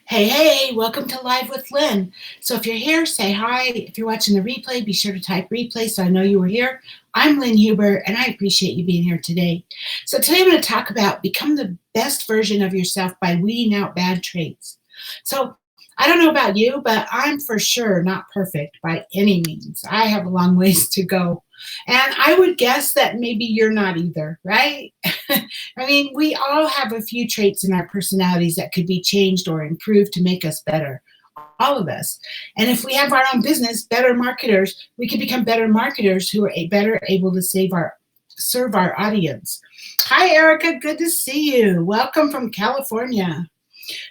Hey, welcome to Live with Lynn. So if you're here, say hi. If you're watching the replay, be sure to type replay so I know you were here. I'm Lynn Huber, and I appreciate you being here today. So today I'm going to talk about become the best version of yourself by weeding out bad traits. So I don't know about you, but I'm for sure not perfect by any means. I have a long ways to go. And I would guess that maybe you're not either, right? I mean, we all have a few traits in our personalities that could be changed or improved to make us better, all of us. And if we have our own business, better marketers, we can become better marketers who are better able to serve our audience. Hi, Erica. Good to see you. Welcome from California.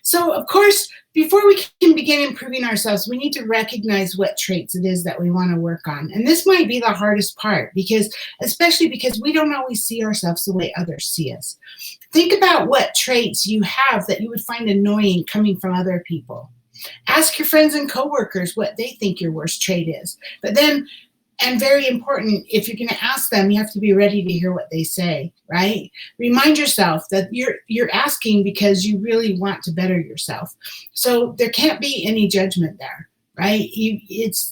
So, of course, before we can begin improving ourselves, we need to recognize what traits it is that we want to work on. And this might be the hardest part especially because we don't always see ourselves the way others see us. Think about what traits you have that you would find annoying coming from other people. Ask your friends and coworkers what they think your worst trait is. But then, and very important, if you're going to ask them, you have to be ready to hear what they say, right? Remind yourself that you're asking because you really want to better yourself. So there can't be any judgment there, right?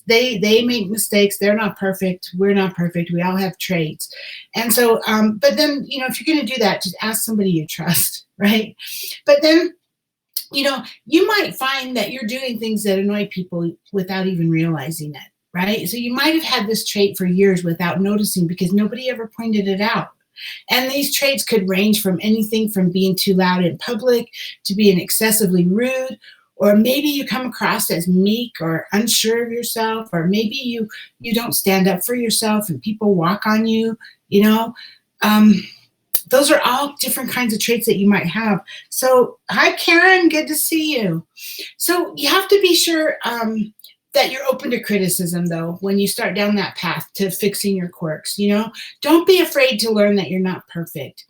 They make mistakes. They're not perfect. We're not perfect. We all have traits. And so, but then, if you're going to do that, just ask somebody you trust, right? But then, you might find that you're doing things that annoy people without even realizing it. Right? So you might have had this trait for years without noticing because nobody ever pointed it out. And these traits could range from anything from being too loud in public to being excessively rude, or maybe you come across as meek or unsure of yourself, or maybe you don't stand up for yourself and people walk on you, those are all different kinds of traits that you might have. So, hi, Karen, good to see you. So you have to be sure that you're open to criticism, though, when you start down that path to fixing your quirks. Don't be afraid to learn that you're not perfect.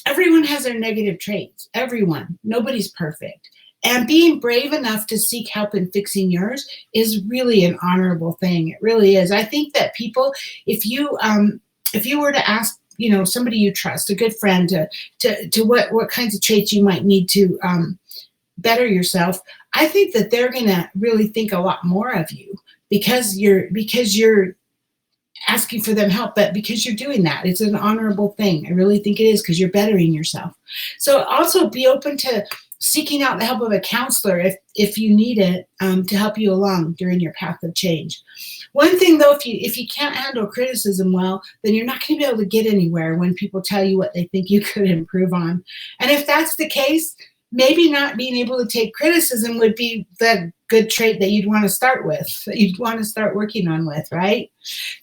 Everyone has their negative traits. Everyone. Nobody's perfect. And being brave enough to seek help in fixing yours is really an honorable thing. It really is. I think that people, if you were to ask, somebody you trust, a good friend, to what kinds of traits you might need to better yourself, I think that they're going to really think a lot more of you because you're asking for them help, but because you're doing that. It's an honorable thing. I really think it is because you're bettering yourself. So also be open to seeking out the help of a counselor if you need it to help you along during your path of change. One thing, though, if you can't handle criticism well, then you're not going to be able to get anywhere when people tell you what they think you could improve on. And if that's the case, maybe not being able to take criticism would be the good trait that you'd want to start with, that you'd want to start working on with, right?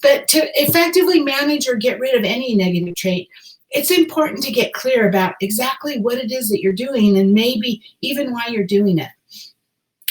But to effectively manage or get rid of any negative trait, it's important to get clear about exactly what it is that you're doing and maybe even why you're doing it.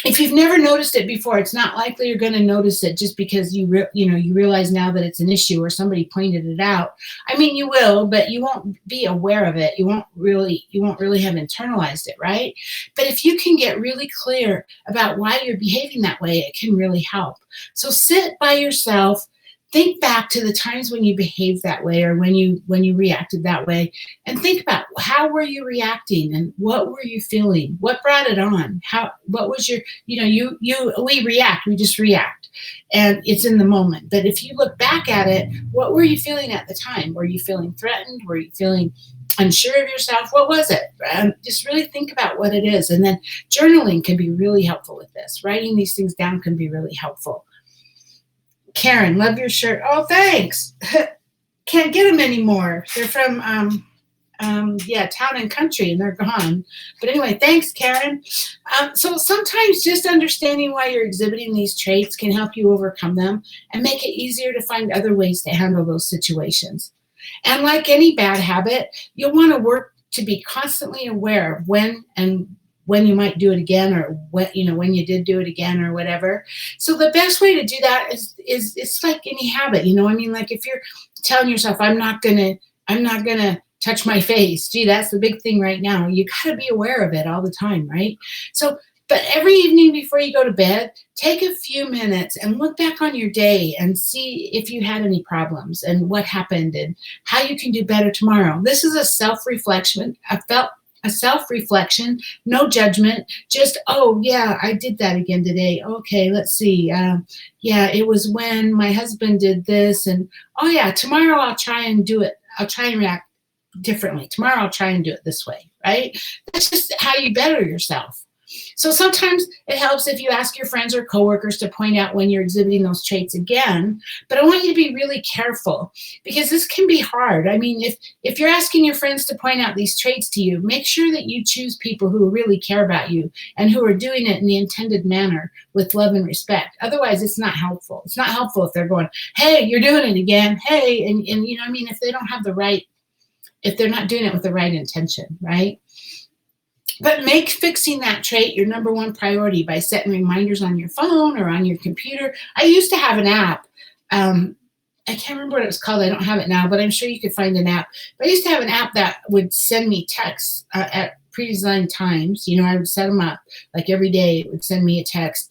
If you've never noticed it before, it's not likely you're going to notice it just because you realize now that it's an issue or somebody pointed it out. I mean, you will, but you won't be aware of it. You won't really have internalized it, right? But if you can get really clear about why you're behaving that way, it can really help. So sit by yourself. Think back to the times when you behaved that way or when you reacted that way, and think about how were you reacting and what were you feeling? What brought it on? What was your, we just react and it's in the moment. But if you look back at it, what were you feeling at the time? Were you feeling threatened? Were you feeling unsure of yourself? What was it? Just really think about what it is. And then journaling can be really helpful with this. Writing these things down can be really helpful. Karen, love your shirt. Oh, thanks. Can't get them anymore. They're from, Town and Country, and they're gone. But anyway, thanks, Karen. So sometimes just understanding why you're exhibiting these traits can help you overcome them and make it easier to find other ways to handle those situations. And like any bad habit, you'll want to work to be constantly aware of when you might do it again, or when you did do it again, or whatever. So the best way to do that is it's like any habit, like if you're telling yourself, I'm not gonna touch my face. Gee, that's the big thing right now. You got to be aware of it all the time, right? So, but every evening before you go to bed, take a few minutes and look back on your day and see if you had any problems and what happened and how you can do better tomorrow. This is a self-reflection, a self-reflection, no judgment, just, oh yeah, I did that again today. Okay, let's see. Yeah, it was when my husband did this, and oh yeah, tomorrow I'll try and do it. I'll try and react differently. Tomorrow I'll try and do it this way, right? That's just how you better yourself. So sometimes it helps if you ask your friends or coworkers to point out when you're exhibiting those traits again. But I want you to be really careful, because this can be hard. I mean, if you're asking your friends to point out these traits to you, make sure that you choose people who really care about you and who are doing it in the intended manner with love and respect. Otherwise, it's not helpful. It's not helpful if they're going, hey, you're doing it again. Hey, and you know, I mean, if they don't have the right, if they're not doing it with the right intention, right? But make fixing that trait your number one priority by setting reminders on your phone or on your computer. I used to have an app. I can't remember what it was called. I don't have it now, but I'm sure you could find an app. But I used to have an app that would send me texts at pre-designed times. You know, I would set them up. Like every day it would send me a text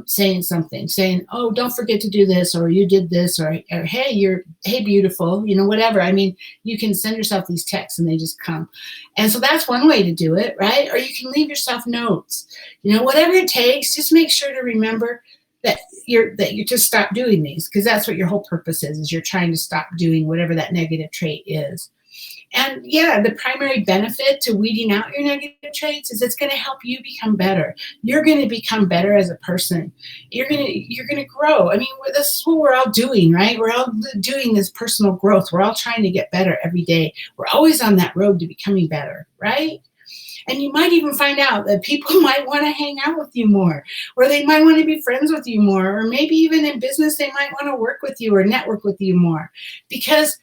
saying something, saying, oh, don't forget to do this, or you did this, or hey, hey, beautiful, you know, whatever. I mean, you can send yourself these texts and they just come. And so that's one way to do it, right? Or you can leave yourself notes, you know, whatever it takes. Just make sure to remember that you just stop doing these, because that's what your whole purpose is you're trying to stop doing whatever that negative trait is. And yeah, the primary benefit to weeding out your negative traits is it's going to help you become better. You're going to become better as a person. You're going to grow. I mean, this is what we're all doing, right? We're all doing this personal growth. We're all trying to get better every day. We're always on that road to becoming better, right? And you might even find out that people might want to hang out with you more, or they might want to be friends with you more, or maybe even in business, they might want to work with you or network with you more, because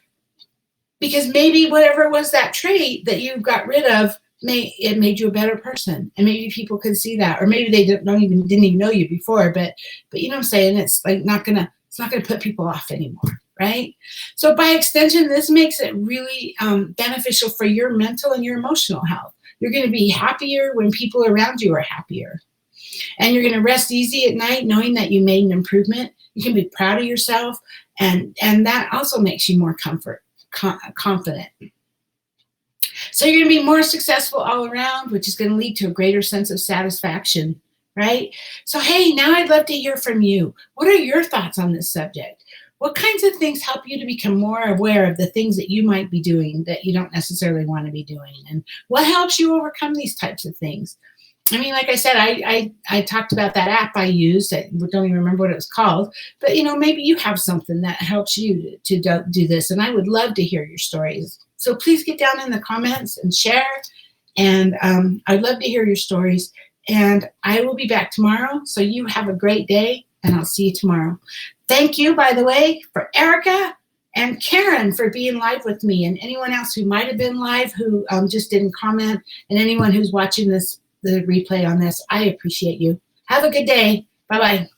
maybe whatever it was, that trait that you got rid of, it made you a better person, and maybe people could see that, or maybe they didn't even know you before, but you know what I'm saying? It's like it's not gonna put people off anymore, right? So by extension, this makes it really beneficial for your mental and your emotional health. You're going to be happier when people around you are happier, and you're going to rest easy at night knowing that you made an improvement. You can be proud of yourself, and that also makes you more confident. So you're going to be more successful all around, which is going to lead to a greater sense of satisfaction, right? So hey, now I'd love to hear from you. What are your thoughts on this subject? What kinds of things help you to become more aware of the things that you might be doing that you don't necessarily want to be doing? And what helps you overcome these types of things? I mean, like I said, I talked about that app I used. I don't even remember what it was called. But, you know, maybe you have something that helps you to do this. And I would love to hear your stories. So please get down in the comments and share. And I'd love to hear your stories. And I will be back tomorrow. So you have a great day, and I'll see you tomorrow. Thank you, by the way, for Erica and Karen for being live with me, and anyone else who might have been live who just didn't comment, and anyone who's watching the replay on this. I appreciate you. Have a good day. Bye-bye.